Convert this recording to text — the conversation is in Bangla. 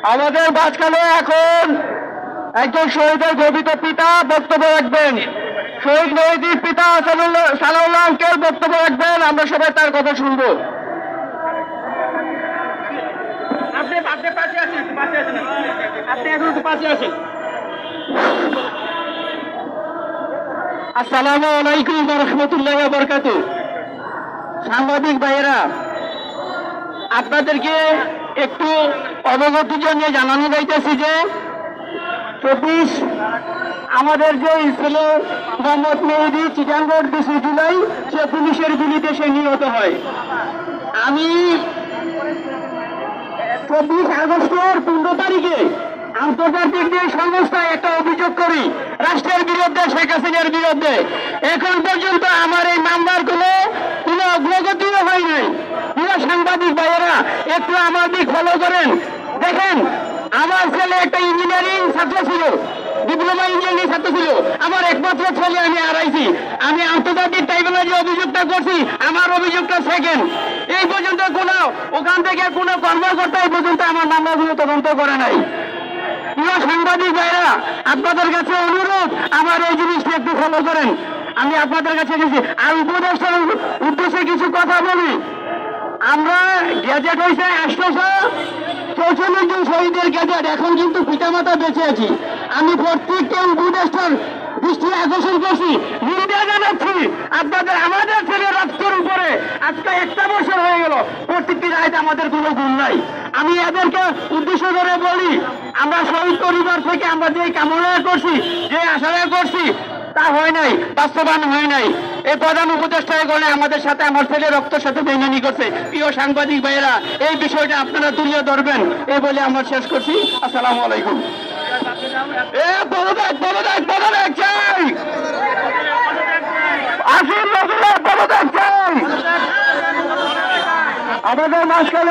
আমাদের মাঝখানে এখন একজন শহীদের গর্বিত পিতা বক্তব্য রাখবেন। শহীদ নদীর পিতা সালাউল্লাহ আঙ্কেল বক্তব্য রাখবেন। আমরা সবাই তার কথা শুনবো। আসসালামু আলাইকুম ওয়া রাহমাতুল্লাহি ওয়া বারাকাতুহু। সাংবাদিক ভাইয়েরা, আপনাদেরকে একটু অবগতির জন্য জানানো যাইতেছি যে 24 আমাদের যে ছেলে মোহাম্মদ মেহেদী চিটাগং 20 জুলাই সে পুলিশের গুলিতে সে নিহত হয়। আমি 24 আগস্টের 15 তারিখে আন্তর্জাতিক যে সংস্থায় একটা অভিযোগ করি রাষ্ট্রের বিরুদ্ধে, শেখ হাসিনার বিরুদ্ধে। এখন পর্যন্ত আমার এই মামলার কোনো অগ্রগতিও হয় নাই। প্রিয় সাংবাদিক ভাইয়েরা, একটু আমার দিক ফলো করেন। দেখেন, আমার ছেলে একটা ইঞ্জিনিয়ারিং ছাত্র ছিল, ডিপ্লোমা ইঞ্জিনিয়ারিং ছাত্র ছিল। আমার একমাত্র ছেলে আমি হারাইছি। আমি আন্তর্জাতিক ট্রাইব্যুনালে যে অভিযোগটা করছি, আমার অভিযোগটা সেকেন্ড। এই পর্যন্ত কোনো ওখান থেকে কোনো কর্মকর্তা এই পর্যন্ত আমার মামলাগুলো তদন্ত করে নাই। প্রিয় সাংবাদিক ভাইরা, আপনাদের কাছে অনুরোধ, আমার এই জিনিসটা একটু ফলো করেন। আমি আপনাদের কাছে গেছি আর উপদেষ্টার উদ্দেশ্যে কিছু কথা বলি। আমরা গ্যাজেট হয়েছে 844 জন শহীদের গ্যাজেট, এখন কিন্তু পিতামাতা বেঁচে আছি। আমি প্রত্যেকটা উপদেষ্টার দৃষ্টি আকর্ষণ করছি, নিন্দা জানাচ্ছি। আপনাদের আমাদের ছেলে রক্তের উপরে আজকে 1 বছর হয়ে গেল, প্রত্যেকটি রায়তে আমাদের কোনো গুণ নাই। আমি এদেরকে উদ্দেশ্য করে বলি, আমরা শহীদ পরিবার থেকে আমরা যে কামনা করছি, যে আশা করছি, তা হয় নাই, বাস্তবায়ন হয় নাই। এই প্রধান উপদেষ্টায় গলে আমাদের সাথে আমার ছেলে রক্তের সাথে বেইমানি করছে। প্রিয় সাংবাদিক ভাইয়েরা, এই বিষয়টা আপনারা তুলে ধরবেন, এই বলে আমরা শেষ করছি। আসসালামু আলাইকুম। আমাদের মাঝখানে